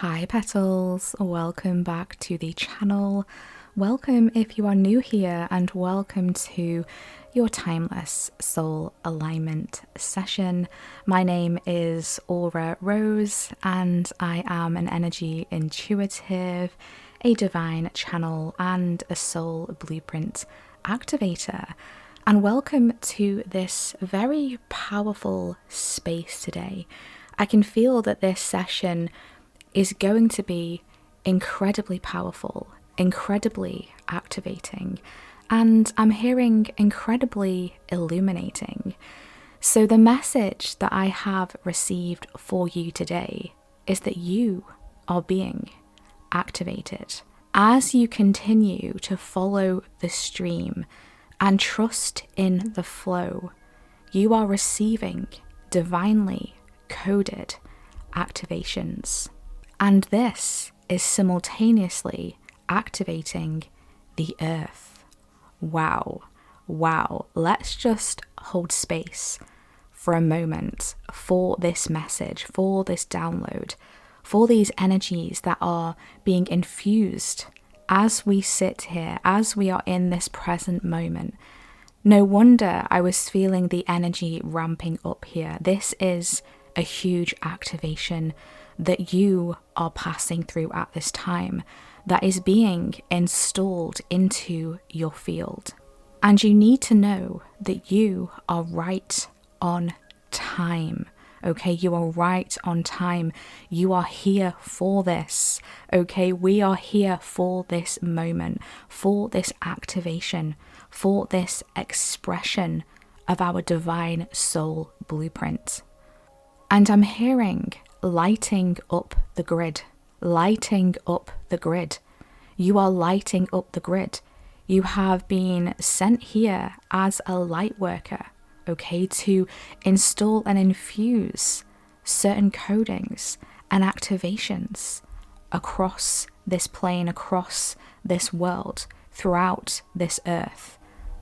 Hi petals, welcome back to the channel. Welcome if you are new here, and welcome to your timeless soul alignment session. My name is Aura Rose and I am an energy intuitive, a divine channel and a soul blueprint activator. And welcome to this very powerful space today. I can feel that this session is going to be incredibly powerful, incredibly activating, and I'm hearing incredibly illuminating. So the message that I have received for you today is that you are being activated. As you continue to follow the stream and trust in the flow, you are receiving divinely coded activations. And this is simultaneously activating the earth. Wow. Let's just hold space for a moment for this message, for this download, for these energies that are being infused as we sit here, as we are in this present moment. No wonder I was feeling the energy ramping up here. This is a huge activation that you are passing through at this time, that is being installed into your field. And you need to know that you are right on time. Okay, you are right on time. You are here for this. Okay, we are here for this moment, for this activation, for this expression of our divine soul blueprint. And I'm hearing lighting up the grid, lighting up the grid. You are lighting up the grid. You have been sent here as a light worker, okay, to install and infuse certain codings and activations across this plane, across this world, throughout this earth.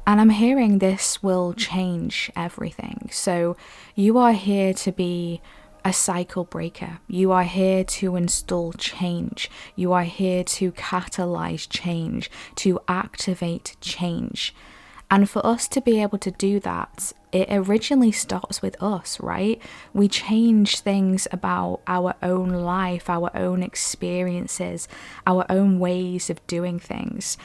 And I'm hearing this will change everything. So you are here to be a cycle breaker. You are here to install change. You are here to catalyze change, to activate change. And for us to be able to do that, it originally starts with us, right? We change things about our own life, our own experiences, our own ways of doing things.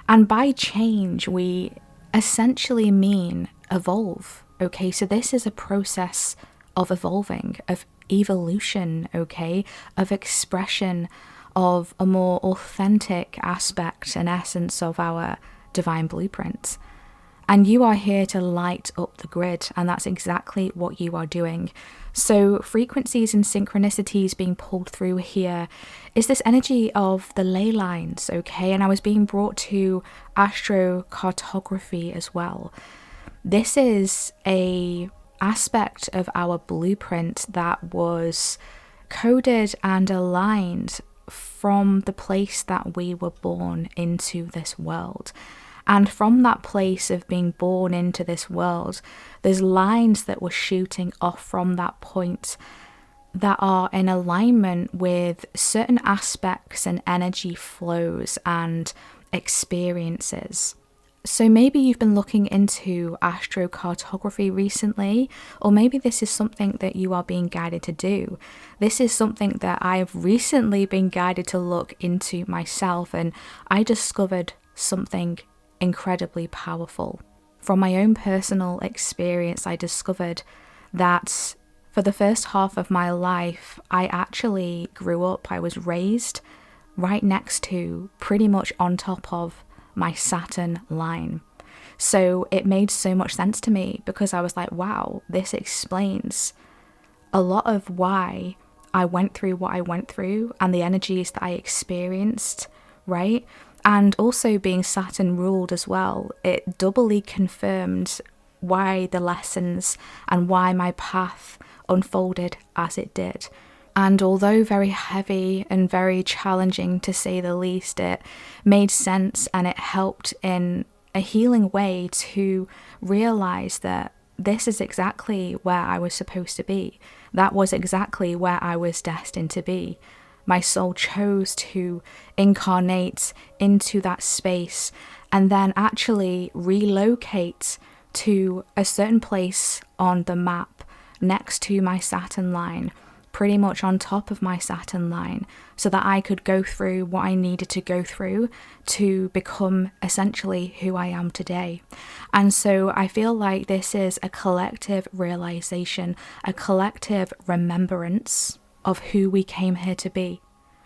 And by change, we essentially mean evolve. Okay, so this is a process of evolving, of evolution, okay, of expression, of a more authentic aspect and essence of our divine blueprint. And you are here to light up the grid, and that's exactly what you are doing. So frequencies and synchronicities being pulled through here is this energy of the ley lines, okay? And I was being brought to Astrocartography as well. This is a aspect of our blueprint that was coded and aligned from the place that we were born into this world. And from that place of being born into this world, there's lines that were shooting off from that point that are in alignment with certain aspects and energy flows and experiences. So maybe you've been looking into astrocartography recently, or maybe this is something that you are being guided to do. This is something that I have recently been guided to look into myself, and I discovered something incredibly powerful. From my own personal experience, I discovered that for the first half of my life, I actually grew up, I was raised right next to, pretty much on top of, my Saturn line. So it made so much sense to me, because I was like, wow, this explains a lot of why I went through what I went through and the energies that I experienced, right? And also being Saturn ruled as well, it doubly confirmed why the lessons and why my path unfolded as it did. And although very heavy and very challenging to say the least, it made sense, and it helped in a healing way to realize that this is exactly where I was supposed to be. That was exactly where I was destined to be. my soul chose to incarnate into that space and then actually relocate to a certain place on the map next to my Saturn line, pretty much on top of my Saturn line, so that I could go through what I needed to go through to become essentially who I am today. And so I feel like this is a collective realization, a collective remembrance of who we came here to be,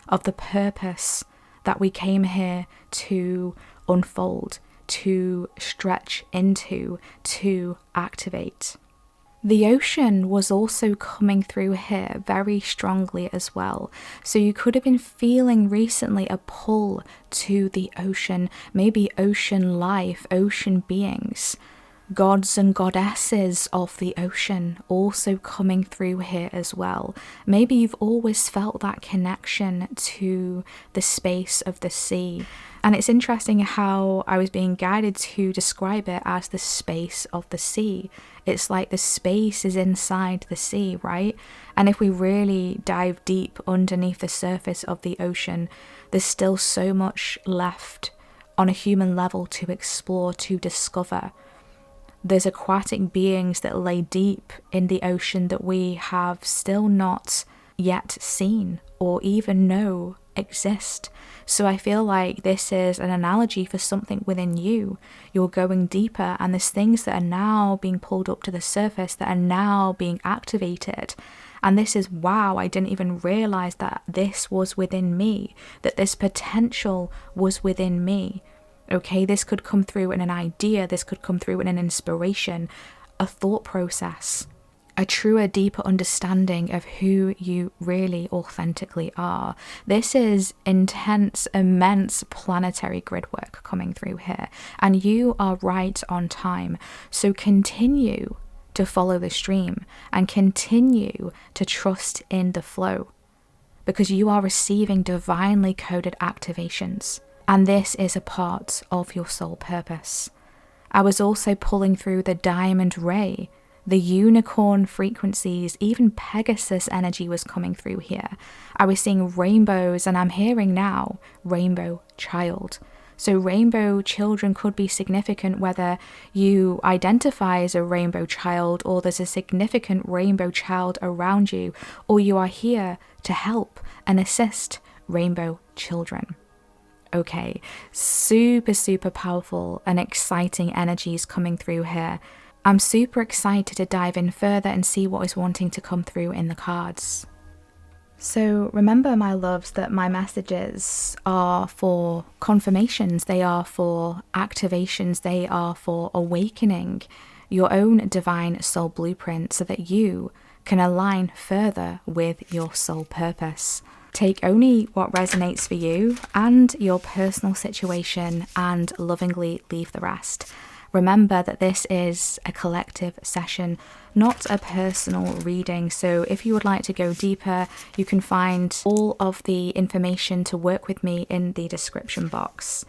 of the purpose that we came here to unfold, to stretch into, to activate. The ocean was also coming through here very strongly as well. So you could have been feeling recently a pull to the ocean, maybe ocean life, ocean beings, gods and goddesses of the ocean also coming through here as well. Maybe you've always felt that connection to the space of the sea. And it's interesting how I was being guided to describe it as the space of the sea. It's like the space is inside the sea, right? And if we really dive deep underneath the surface of the ocean, there's still so much left on a human level to explore, to discover. There's aquatic beings that lay deep in the ocean that we have still not yet seen or even know exist. So I feel like this is an analogy for something within you. You're going deeper, and there's things that are now being pulled up to the surface that are now being activated. And this is, wow, I didn't even realize that this was within me, that this potential was within me. Okay, this could come through in an idea, this could come through in an inspiration, a thought process, a truer, deeper understanding of who you really authentically are. This is intense, immense planetary grid work coming through here, and you are right on time. So continue to follow the stream and continue to trust in the flow, because you are receiving divinely coded activations, and this is a part of your soul purpose. I was also pulling through the diamond ray, the unicorn frequencies, even Pegasus energy was coming through here. I was seeing rainbows, and I'm hearing now rainbow child. So rainbow children could be significant whether you identify as a rainbow child or there's a significant rainbow child around you, or you are here to help and assist rainbow children. Okay, super, super powerful and exciting energies coming through here. I'm super excited to dive in further and see what is wanting to come through in the cards. So remember, my loves, that my messages are for confirmations, they are for activations, they are for awakening your own divine soul blueprint so that you can align further with your soul purpose. Take only what resonates for you and your personal situation and lovingly leave the rest. Remember that this is a collective session, not a personal reading. So if you would like to go deeper, you can find all of the information to work with me in the description box.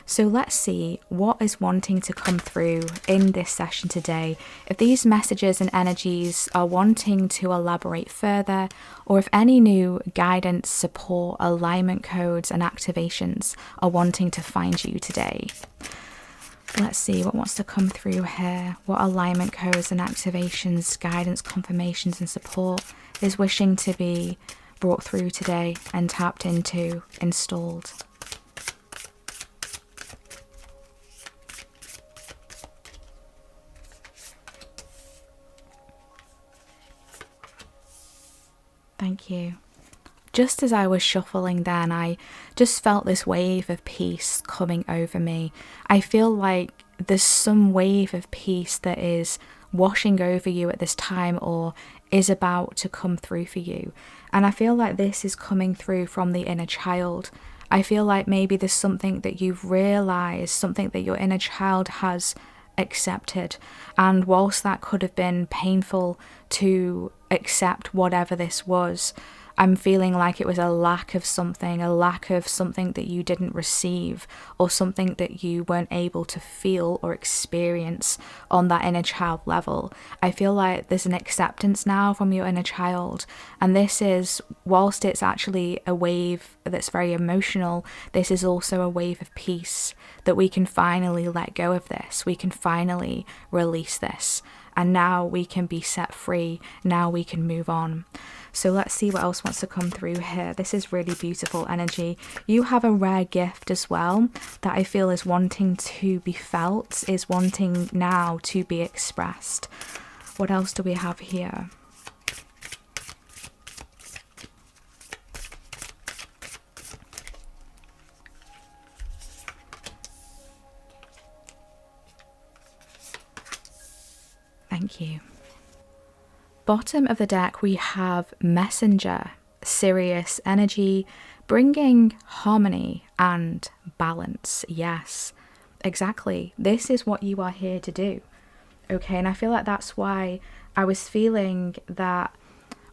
So let's see what is wanting to come through in this session today. If these messages and energies are wanting to elaborate further, or if any new guidance, support, alignment codes and activations are wanting to find you today. Let's see what wants to come through here. What alignment codes and activations, guidance, confirmations and support is wishing to be brought through today and tapped into, installed. Thank you. Just as I was shuffling then, I just felt this wave of peace coming over me. I feel like there's some wave of peace that is washing over you at this time or is about to come through for you. And I feel like this is coming through from the inner child. I feel like maybe there's something that you've realized, something that your inner child has accepted. And whilst that could have been painful to accept whatever this was, I'm feeling like it was a lack of something that you didn't receive, or something that you weren't able to feel or experience on that inner child level. I feel like there's an acceptance now from your inner child, and this is, whilst it's actually a wave that's very emotional, this is also a wave of peace, that we can finally let go of this, we can finally release this, and now we can be set free, now we can move on. So let's see what else wants to come through here. This is really beautiful energy. You have a rare gift as well that I feel is wanting to be felt, is wanting now to be expressed. What else do we have here? Thank you. Bottom of the deck, we have Messenger, Sirius energy, bringing harmony and balance. Yes, exactly. This is what you are here to do. Okay, and I feel like that's why I was feeling that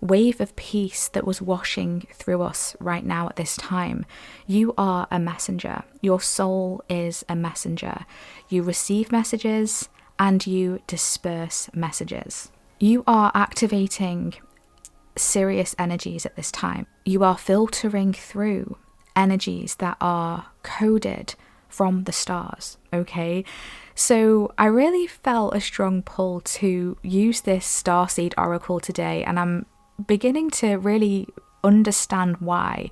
wave of peace that was washing through us right now at this time. You are a messenger. Your soul is a messenger. You receive messages and you disperse messages. You are activating Sirius energies at this time. You are filtering through energies that are coded from the stars, okay? So I really felt a strong pull to use this Starseed oracle today, and I'm beginning to really understand why.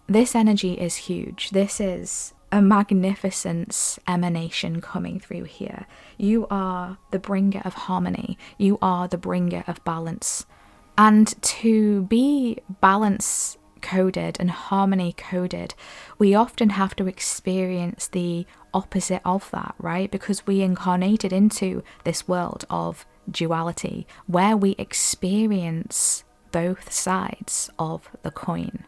This energy is huge. This is a magnificence emanation coming through here. You are the bringer of harmony. You are the bringer of balance. And to be balance coded and harmony coded, we often have to experience the opposite of that, right? Because we incarnated into this world of duality where we experience both sides of the coin.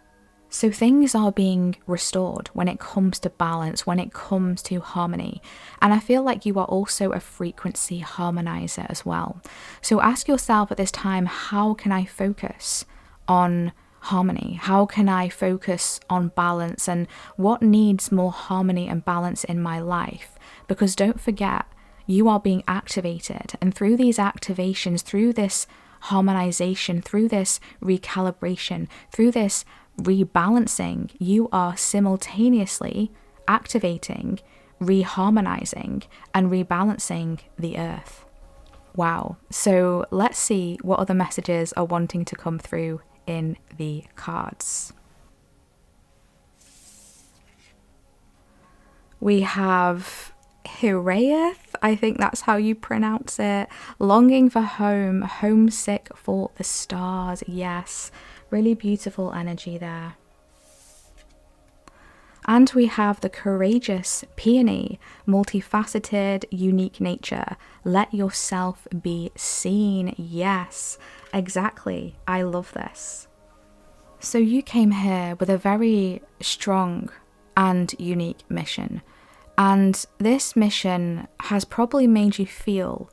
So things are being restored when it comes to balance, when it comes to harmony. And I feel like you are also a frequency harmonizer as well. So ask yourself at this time, how can I focus on harmony? How can I focus on balance? And what needs more harmony and balance in my life? Because don't forget, you are being activated. And through these activations, through this harmonization, through this recalibration, through this rebalancing, you are simultaneously activating, reharmonizing, and rebalancing the earth. Wow. So let's see what other messages are wanting to come through in the cards. We have Hiraeth, I think that's how you pronounce it. Longing for home, homesick for the stars. Yes. Really beautiful energy there. And we have the courageous peony, multifaceted, unique nature. Let yourself be seen. Yes, exactly. I love this. So you came here with a very strong and unique mission. And this mission has probably made you feel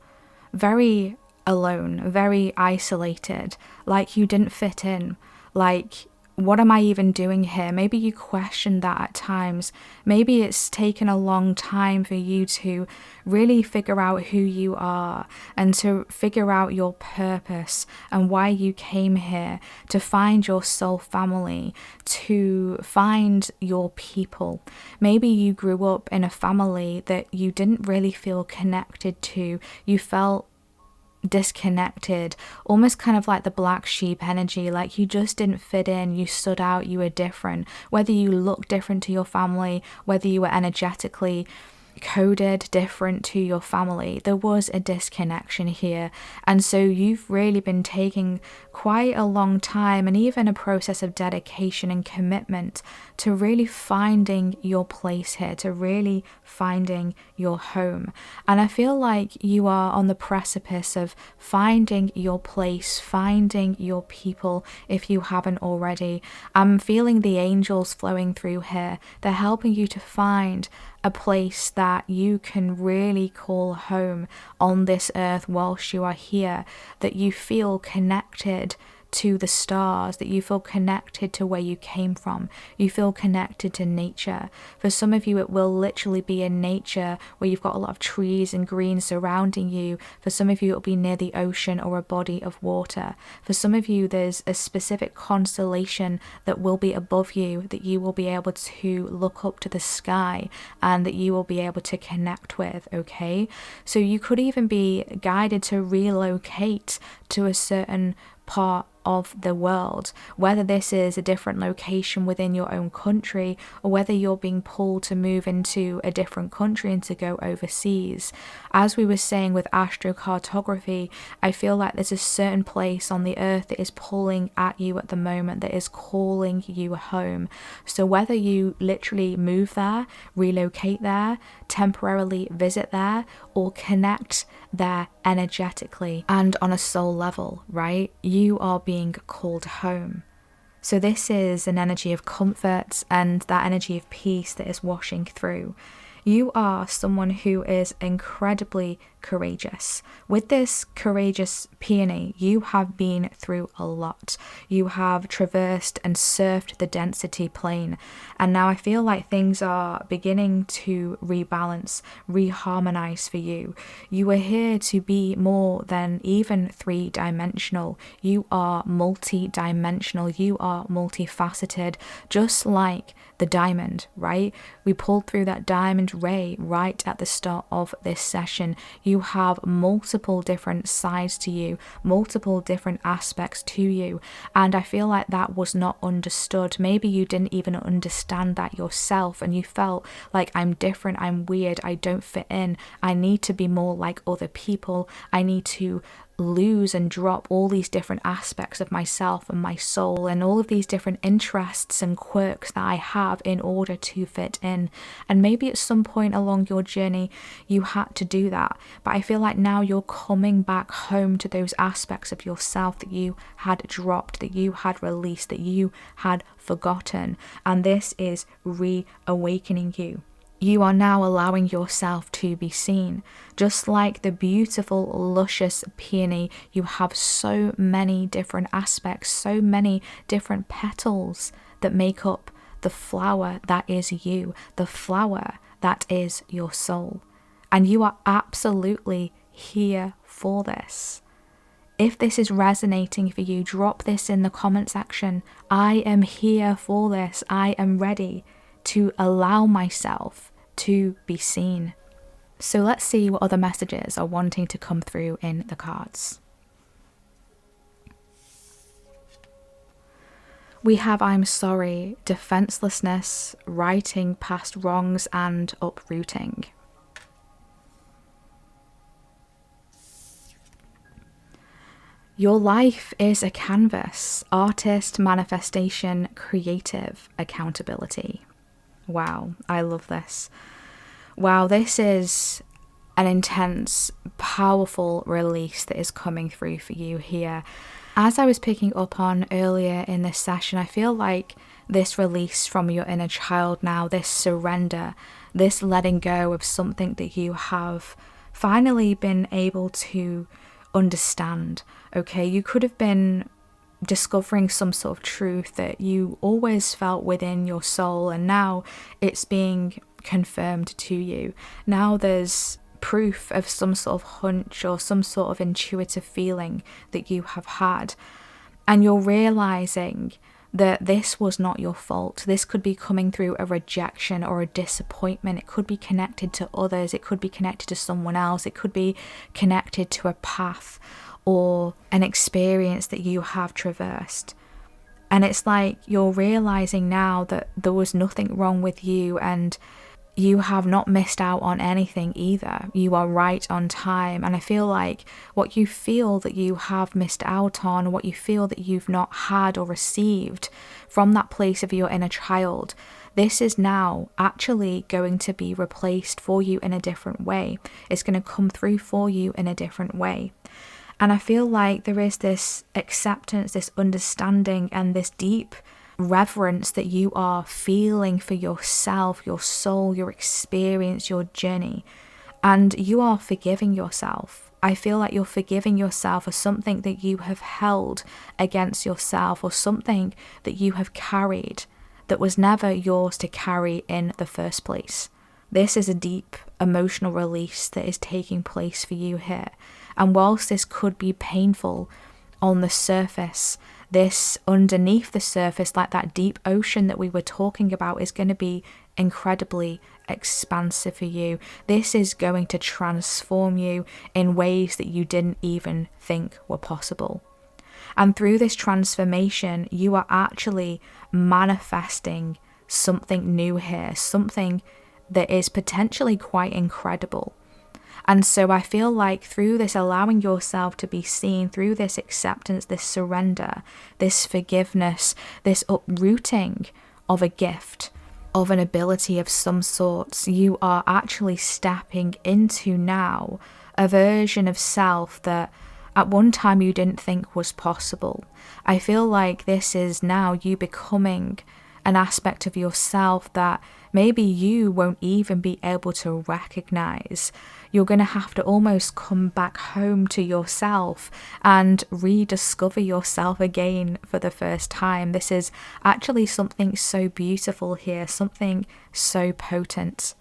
very alone, very isolated, like you didn't fit in, like, what am I even doing here? Maybe you question that at times. Maybe it's taken a long time for you to really figure out who you are and to figure out your purpose and why you came here, to find your soul family, to find your people. Maybe you grew up in a family that you didn't really feel connected to. You felt disconnected, almost kind of like the black sheep energy, like you just didn't fit in, you stood out, you were different, whether you looked different to your family, whether you were energetically coded different to your family, there was a disconnection here. And so you've really been taking quite a long time and even a process of dedication and commitment to really finding your place here, to really finding your home. And I feel like you are on the precipice of finding your place, finding your people if you haven't already. I'm feeling the angels flowing through here. They're helping you to find a place that you can really call home on this earth whilst you are here, that you feel connected to the stars, that you feel connected to where you came from. You feel connected to nature. For some of you, it will literally be in nature where you've got a lot of trees and green surrounding you. For some of you, it'll be near the ocean or a body of water. For some of you, there's a specific constellation that will be above you, that you will be able to look up to the sky and that you will be able to connect with, okay? So you could even be guided to relocate to a certain part of the world, whether this is a different location within your own country or whether you're being pulled to move into a different country and to go overseas. As we were saying with astrocartography, I feel like there's a certain place on the earth that is pulling at you at the moment, that is calling you home. So whether you literally move there, relocate there, temporarily visit there, or connect there energetically and on a soul level, right? You are being called home. So this is an energy of comfort and that energy of peace that is washing through. You are someone who is incredibly courageous. With this courageous peony, you have been through a lot. You have traversed and surfed the density plane. And now I feel like things are beginning to rebalance, reharmonize for you. You are here to be more than even three-dimensional. You are multi-dimensional. You are multifaceted, just like the diamond, right? We pulled through that diamond ray right at the start of this session. You have multiple different sides to you, multiple different aspects to you, and I feel like that was not understood. Maybe you didn't even understand that yourself and you felt like, I'm different, I'm weird, I don't fit in, I need to be more like other people, I need to lose and drop all these different aspects of myself and my soul and all of these different interests and quirks that I have in order to fit in. And maybe at some point along your journey you had to do that, but I feel like now you're coming back home to those aspects of yourself that you had dropped, that you had released, that you had forgotten, and this is reawakening you. You are now allowing yourself to be seen. Just like the beautiful, luscious peony, you have so many different aspects, so many different petals that make up the flower that is you, the flower that is your soul. And you are absolutely here for this. If this is resonating for you, drop this in the comment section. I am here for this. I am ready to allow myself to be seen. So let's see what other messages are wanting to come through in the cards. We have I'm sorry, defenselessness, righting past wrongs, and uprooting. Your life is a canvas, artist, manifestation, creative, accountability. Wow, I love this. Wow, this is an intense, powerful release that is coming through for you here. As I was picking up on earlier in this session, I feel like this release from your inner child now, this surrender, this letting go of something that you have finally been able to understand, okay? You could have been discovering some sort of truth that you always felt within your soul, and now it's being confirmed to you. Now there's proof of some sort of hunch or some sort of intuitive feeling that you have had, and you're realizing that this was not your fault. This could be coming through a rejection or a disappointment. It could be connected to others, it could be connected to someone else, it could be connected to a path or an experience that you have traversed. And it's like you're realizing now that there was nothing wrong with you, and you have not missed out on anything either. You are right on time. And I feel like what you feel that you have missed out on, what you feel that you've not had or received from that place of your inner child, this is now actually going to be replaced for you in a different way. It's going to come through for you in a different way. And I feel like there is this acceptance, this understanding, and this deep reverence that you are feeling for yourself, your soul, your experience, your journey. And you are forgiving yourself I feel like you're forgiving yourself for something that you have held against yourself, or something that you have carried that was never yours to carry in the first place. This is a deep emotional release that is taking place for you here. And whilst this could be painful on the surface, this underneath the surface, like that deep ocean that we were talking about, is going to be incredibly expansive for you. This is going to transform you in ways that you didn't even think were possible. And through this transformation, you are actually manifesting something new here, something that is potentially quite incredible. And so I feel like through this allowing yourself to be seen, through this acceptance, this surrender, this forgiveness, this uprooting of a gift, of an ability of some sorts, you are actually stepping into now a version of self that at one time you didn't think was possible. I feel like this is now you becoming an aspect of yourself that maybe you won't even be able to recognize. You're going to have to almost come back home to yourself and rediscover yourself again for the first time. This is actually something so beautiful here, something so potent.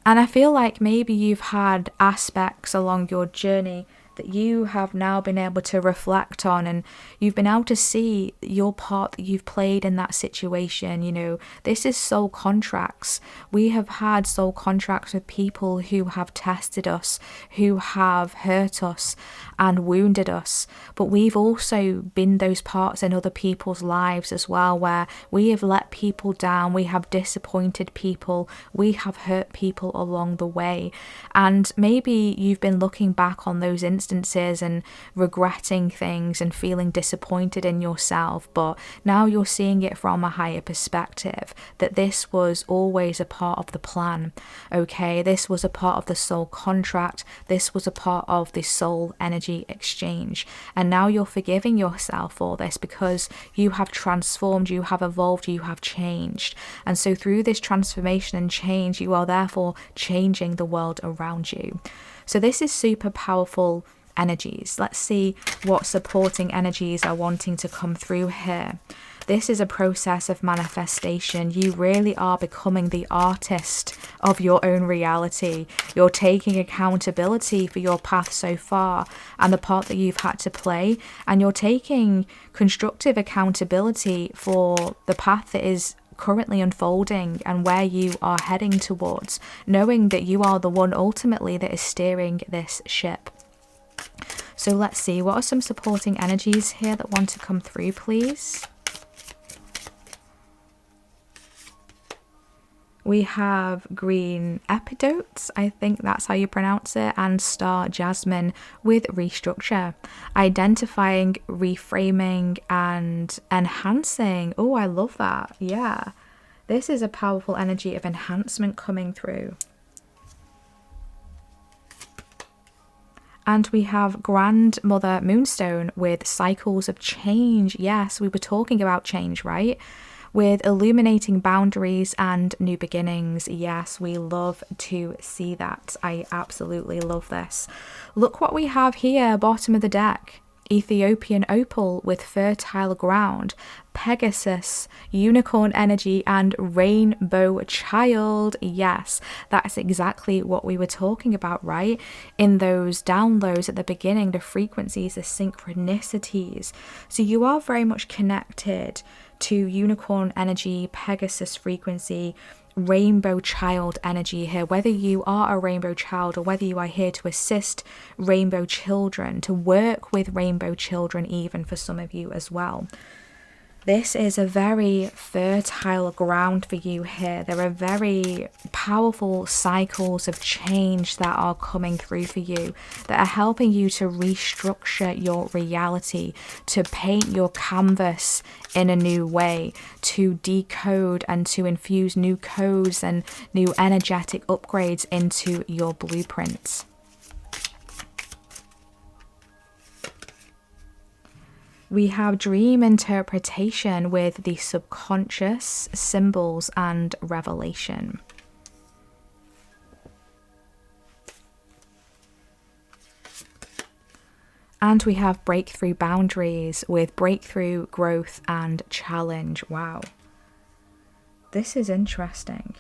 And I feel like maybe you've had aspects along your journey that you have now been able to reflect on, and you've been able to see your part that you've played in that situation. You know, this is soul contracts. We have had soul contracts with people who have tested us, who have hurt us and wounded us, but we've also been those parts in other people's lives as well, where we have let people down, we have disappointed people, we have hurt people along the way. And maybe you've been looking back on those instances and regretting things and feeling disappointed in yourself, but now you're seeing it from a higher perspective, that this was always a part of the plan. Okay, this was a part of the soul contract, this was a part of the soul energy exchange, and now you're forgiving yourself for this because you have transformed, you have evolved, you have changed. And so through this transformation and change, you are therefore changing the world around you. So this is super powerful energies. Let's see what supporting energies are wanting to come through here. This is a process of manifestation. You really are becoming the artist of your own reality. You're taking accountability for your path so far and the part that you've had to play, and you're taking constructive accountability for the path that is currently unfolding and where you are heading towards, knowing that you are the one ultimately that is steering this ship. So let's see, what are some supporting energies here that want to come through, please? We have green epidotes, I think that's how you pronounce it, and star jasmine with restructure, identifying, reframing, and enhancing. Oh, I love that. Yeah, this is a powerful energy of enhancement coming through. And we have grandmother moonstone with cycles of change. Yes, we were talking about change, right? With illuminating boundaries and new beginnings. Yes, we love to see that. I absolutely love this. Look what we have here, bottom of the deck. Ethiopian opal with fertile ground, Pegasus, unicorn energy, and rainbow child. Yes, that's exactly what we were talking about, right? In those downloads at the beginning, the frequencies, the synchronicities. So you are very much connected to unicorn energy, Pegasus frequency, rainbow child energy here. Whether you are a rainbow child or whether you are here to assist rainbow children, to work with rainbow children, even for some of you as well. This is a very fertile ground for you here. There are very powerful cycles of change that are coming through for you, that are helping you to restructure your reality, to paint your canvas in a new way, to decode and to infuse new codes and new energetic upgrades into your blueprints. We have dream interpretation with the subconscious, symbols, and revelation. And we have breakthrough boundaries with breakthrough, growth, and challenge. Wow. This is interesting.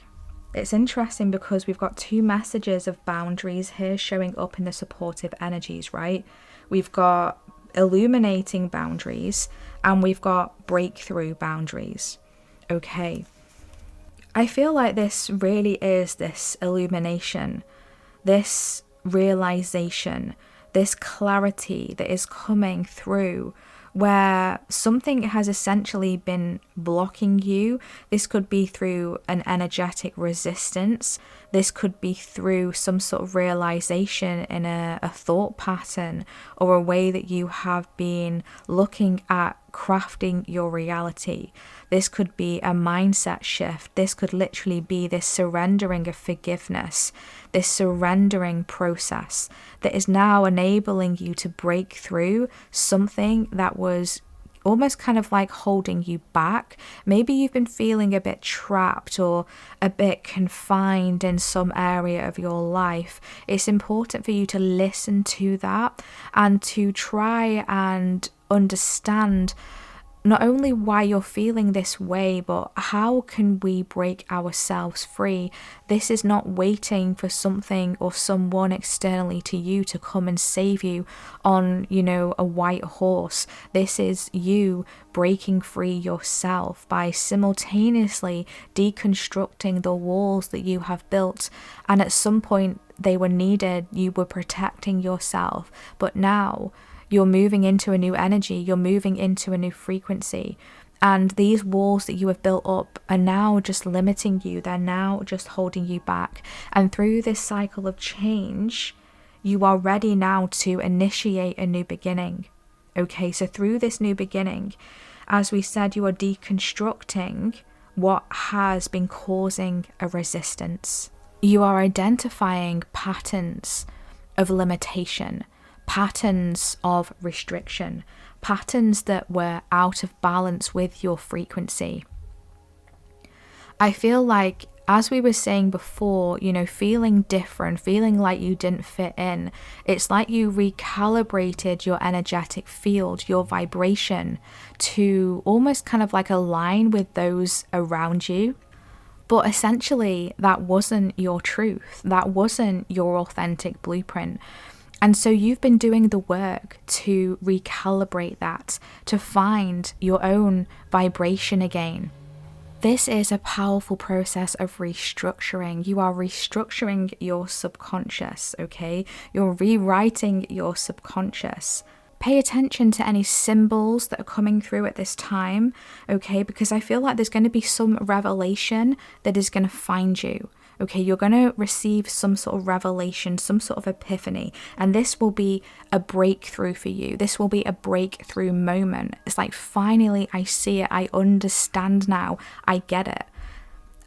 It's interesting because we've got two messages of boundaries here showing up in the supportive energies, right? We've got illuminating boundaries and we've got breakthrough boundaries. Okay. I feel like this really is this illumination, this realization, this clarity that is coming through where something has essentially been blocking you. This could be through an energetic resistance. This could be through some sort of realization in a thought pattern or a way that you have been looking at crafting your reality. This could be a mindset shift. This could literally be this surrendering of forgiveness, this surrendering process that is now enabling you to break through something that was almost kind of like holding you back. Maybe you've been feeling a bit trapped or a bit confined in some area of your life. It's important for you to listen to that and to try and understand not only why you're feeling this way, but how can we break ourselves free? This is not waiting for something or someone externally to you to come and save you on, a white horse. This is you breaking free yourself by simultaneously deconstructing the walls that you have built. And at some point they were needed, you were protecting yourself, but now you're moving into a new energy, you're moving into a new frequency. And these walls that you have built up are now just limiting you. They're now just holding you back. And through this cycle of change, you are ready now to initiate a new beginning. Okay, so through this new beginning, as we said, you are deconstructing what has been causing a resistance. You are identifying patterns of limitation, patterns of restriction, patterns that were out of balance with your frequency. I feel like, as we were saying before, feeling different, feeling like you didn't fit in, it's like you recalibrated your energetic field, your vibration, to almost kind of like align with those around you. But essentially, that wasn't your truth. That wasn't your authentic blueprint. And so you've been doing the work to recalibrate that, to find your own vibration again. This is a powerful process of restructuring. You are restructuring your subconscious, okay? You're rewriting your subconscious. Pay attention to any symbols that are coming through at this time, okay? Because I feel like there's going to be some revelation that is going to find you. Okay, you're going to receive some sort of revelation, some sort of epiphany, and this will be a breakthrough for you. This will be a breakthrough moment. It's like, finally, I see it. I understand now. I get it.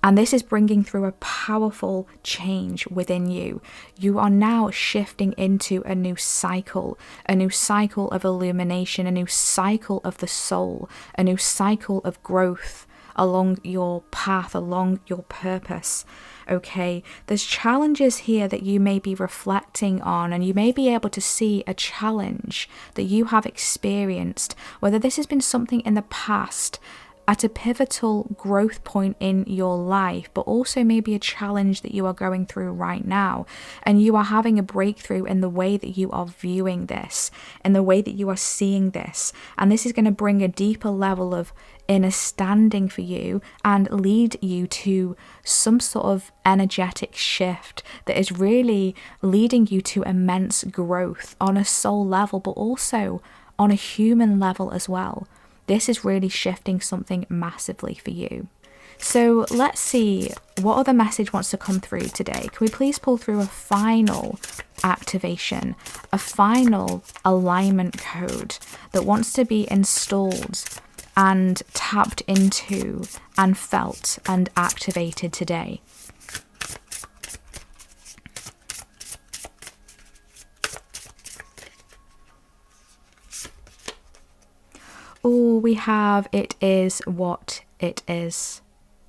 And this is bringing through a powerful change within you. You are now shifting into a new cycle of illumination, a new cycle of the soul, a new cycle of growth along your path, along your purpose. Okay, there's challenges here that you may be reflecting on, and you may be able to see a challenge that you have experienced, whether this has been something in the past at a pivotal growth point in your life, but also maybe a challenge that you are going through right now, and you are having a breakthrough in the way that you are viewing this, in the way that you are seeing this. And this is going to bring a deeper level of inner standing for you and lead you to some sort of energetic shift that is really leading you to immense growth on a soul level, but also on a human level as well. This is really shifting something massively for you. So let's see what other message wants to come through today. Can we please pull through a final activation, a final alignment code that wants to be installed and tapped into and felt and activated today? Oh, we have it is what it is.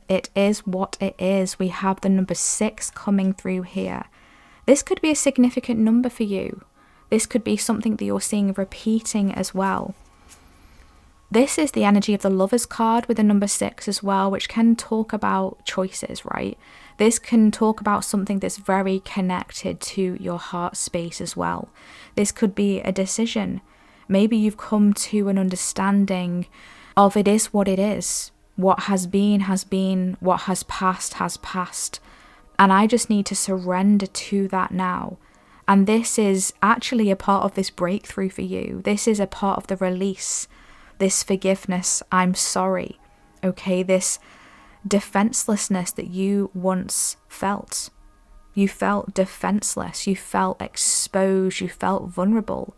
It is what it is. We have the number 6 coming through here. This could be a significant number for you. This could be something that you're seeing repeating as well. This is the energy of the Lovers card with the number 6 as well, which can talk about choices, right? This can talk about something that's very connected to your heart space as well. This could be a decision. Maybe you've come to an understanding of it is what it is. What has been, what has passed. And I just need to surrender to that now. And this is actually a part of this breakthrough for you. This is a part of the release. This forgiveness, I'm sorry, okay, this defenselessness that you once felt. You felt defenseless, you felt exposed, you felt vulnerable.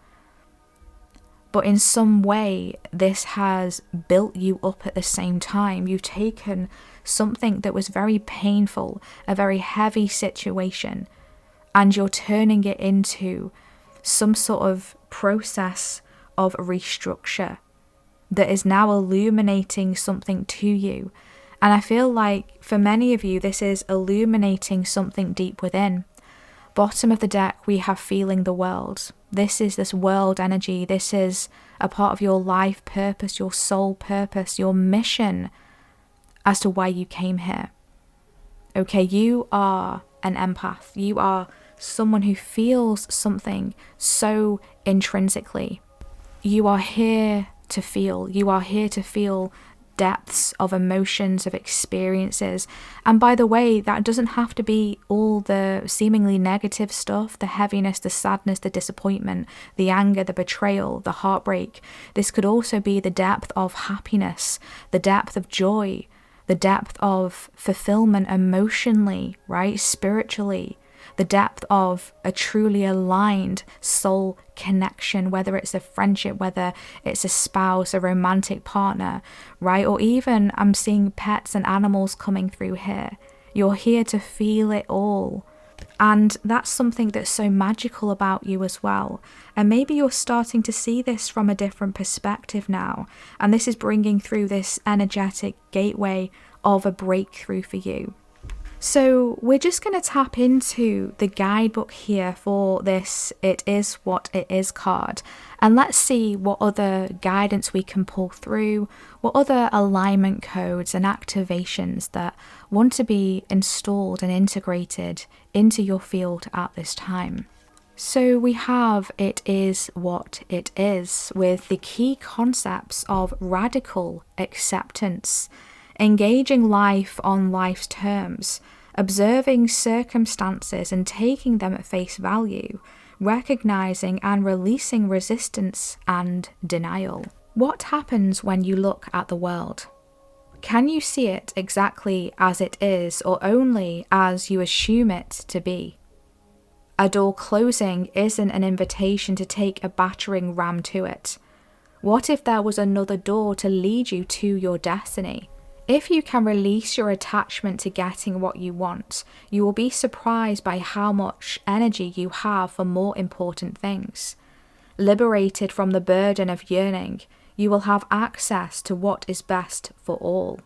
But in some way, this has built you up at the same time. You've taken something that was very painful, a very heavy situation, and you're turning it into some sort of process of restructure that is now illuminating something to you. And I feel like for many of you, this is illuminating something deep within. Bottom of the deck, we have feeling the world. This is this world energy. This is a part of your life purpose, your soul purpose, your mission as to why you came here. Okay, you are an empath. You are someone who feels something so intrinsically. You are here to feel. You are here to feel depths of emotions, of experiences. And by the way, that doesn't have to be all the seemingly negative stuff, the heaviness, the sadness, the disappointment, the anger, the betrayal, the heartbreak. This could also be the depth of happiness, the depth of joy, the depth of fulfillment emotionally, right? Spiritually. The depth of a truly aligned soul connection, whether it's a friendship, whether it's a spouse, a romantic partner, right? Or even I'm seeing pets and animals coming through here. You're here to feel it all. And that's something that's so magical about you as well. And maybe you're starting to see this from a different perspective now. And this is bringing through this energetic gateway of a breakthrough for you. So we're just going to tap into the guidebook here for this It Is What It Is card. And let's see what other guidance we can pull through, what other alignment codes and activations that want to be installed and integrated into your field at this time. So we have It Is What It Is with the key concepts of radical acceptance, engaging life on life's terms, observing circumstances and taking them at face value, recognizing and releasing resistance and denial. What happens when you look at the world? Can you see it exactly as it is, or only as you assume it to be? A door closing isn't an invitation to take a battering ram to it. What if there was another door to lead you to your destiny? If you can release your attachment to getting what you want, you will be surprised by how much energy you have for more important things. Liberated from the burden of yearning, you will have access to what is best for all.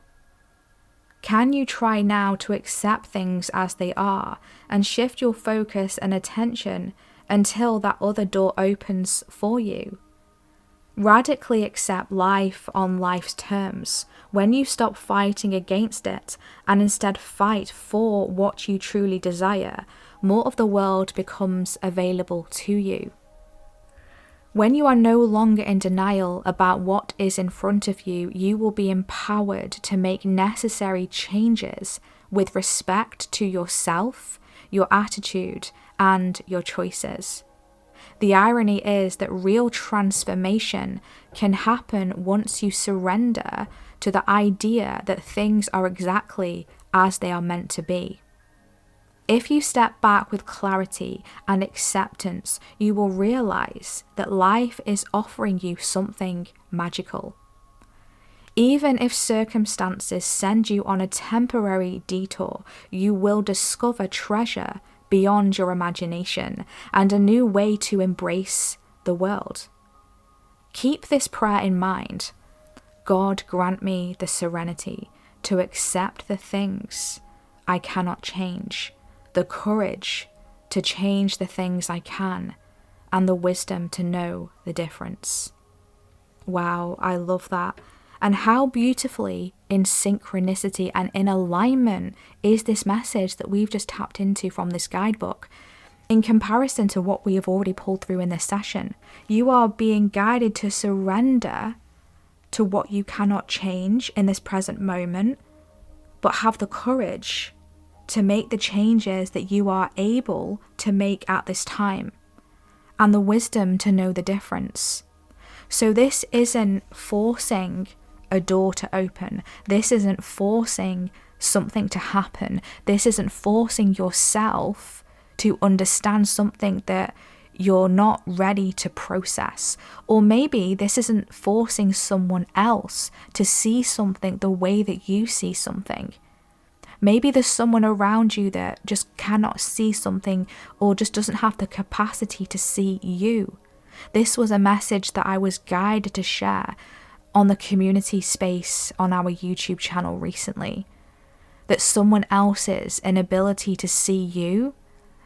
Can you try now to accept things as they are and shift your focus and attention until that other door opens for you? Radically accept life on life's terms. When you stop fighting against it and instead fight for what you truly desire, more of the world becomes available to you. When you are no longer in denial about what is in front of you, you will be empowered to make necessary changes with respect to yourself, your attitude, and your choices. The irony is that real transformation can happen once you surrender to the idea that things are exactly as they are meant to be. If you step back with clarity and acceptance, you will realize that life is offering you something magical. Even if circumstances send you on a temporary detour, you will discover treasure beyond your imagination and a new way to embrace the world. Keep this prayer in mind. God, grant me the serenity to accept the things I cannot change, the courage to change the things I can, and the wisdom to know the difference. Wow, I love that. And how beautifully in synchronicity and in alignment is this message that we've just tapped into from this guidebook. In comparison to what we have already pulled through in this session, you are being guided to surrender to what you cannot change in this present moment, but have the courage to make the changes that you are able to make at this time, and the wisdom to know the difference. So this isn't forcing a door to open. This isn't forcing something to happen. This isn't forcing yourself to understand something that you're not ready to process. Or maybe this isn't forcing someone else to see something the way that you see something. Maybe there's someone around you that just cannot see something or just doesn't have the capacity to see you. This was a message that I was guided to share on the community space on our YouTube channel recently. That someone else's inability to see you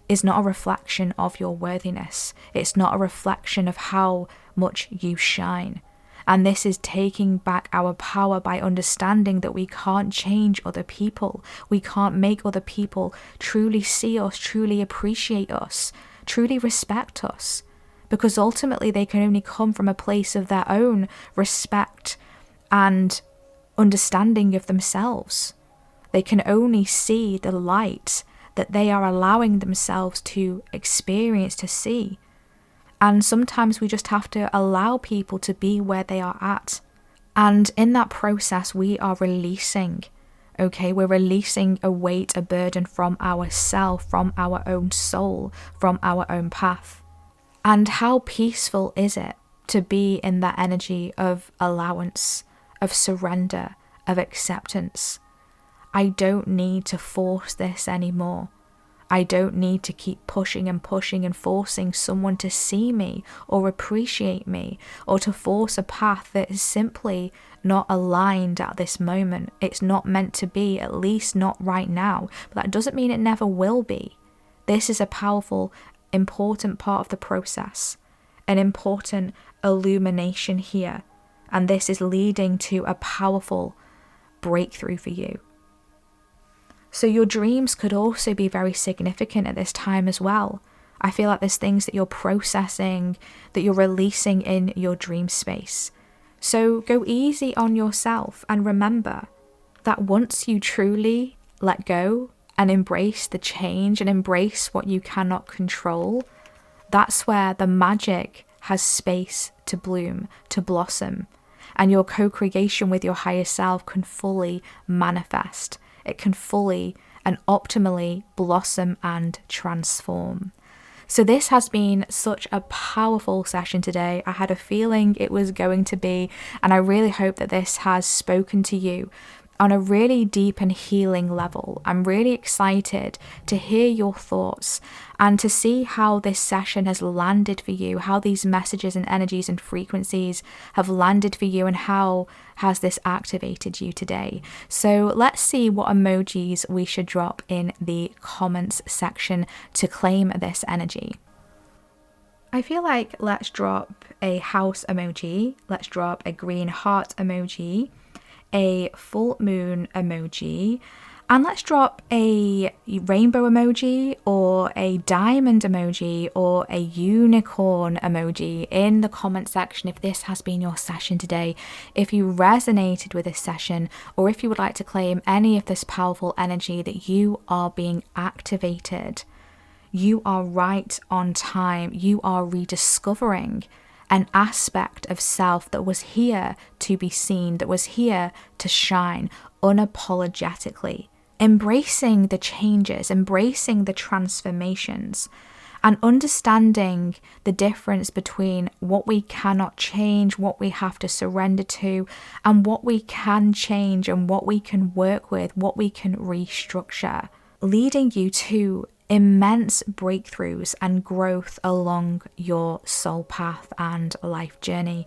is not a reflection of your worthiness. It's not a reflection of how much you shine. And this is taking back our power by understanding that we can't change other people. We can't make other people truly see us, truly appreciate us, truly respect us. Because ultimately they can only come from a place of their own respect and understanding of themselves. They can only see the light that they are allowing themselves to experience, to see. And sometimes we just have to allow people to be where they are at. And in that process, we are releasing, okay? We're releasing a weight, a burden from ourself, from our own soul, from our own path. And how peaceful is it to be in that energy of allowance, of surrender, of acceptance? I don't need to force this anymore. I don't need to keep pushing and forcing someone to see me or appreciate me, or to force a path that is simply not aligned at this moment. It's not meant to be, at least not right now. But that doesn't mean it never will be. This is a powerful, important part of the process, an important illumination here. And this is leading to a powerful breakthrough for you. So your dreams could also be very significant at this time as well. I feel like there's things that you're processing, that you're releasing in your dream space. So go easy on yourself and remember that once you truly let go and embrace the change and embrace what you cannot control, that's where the magic has space to bloom, to blossom, and your co-creation with your higher self can fully manifest. It can fully and optimally blossom and transform. So this has been such a powerful session today. I had a feeling it was going to be, and I really hope that this has spoken to you on a really deep and healing level. I'm really excited to hear your thoughts and to see how this session has landed for you, how these messages and energies and frequencies have landed for you, and how has this activated you today. So let's see what emojis we should drop in the comments section to claim this energy. I feel like let's drop a house emoji, let's drop a green heart emoji, a full moon emoji, and let's drop a rainbow emoji or a diamond emoji or a unicorn emoji in the comment section if this has been your session today, if you resonated with this session, or if you would like to claim any of this powerful energy that you are being activated. You are right on time. You are rediscovering an aspect of self that was here to be seen, that was here to shine unapologetically. Embracing the changes, embracing the transformations, and understanding the difference between what we cannot change, what we have to surrender to, and what we can change and what we can work with, what we can restructure, leading you to immense breakthroughs and growth along your soul path and life journey.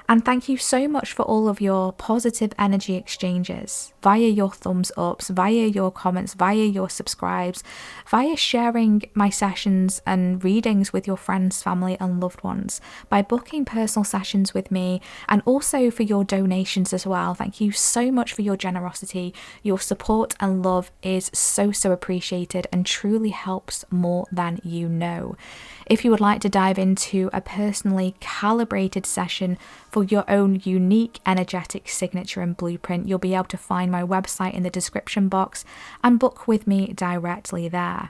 And thank you so much for all of your positive energy exchanges via your thumbs ups, via your comments, via your subscribes, via sharing my sessions and readings with your friends, family, and loved ones, by booking personal sessions with me, and also for your donations as well. Thank you so much for your generosity. Your support and love is so appreciated and truly helps more than you know. If you would like to dive into a personally calibrated session for your own unique energetic signature and blueprint, you'll be able to find my website in the description box and book with me directly there.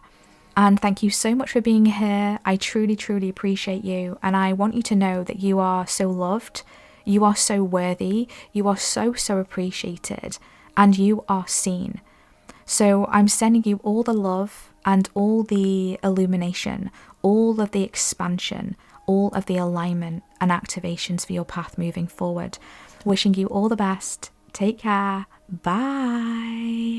And thank you so much for being here. I truly appreciate you, and I want you to know that you are so loved, you are so worthy, you are so appreciated, and you are seen. So I'm sending you all the love and all the illumination, all of the expansion, all of the alignment and activations for your path moving forward. Wishing you all the best. Take care. Bye.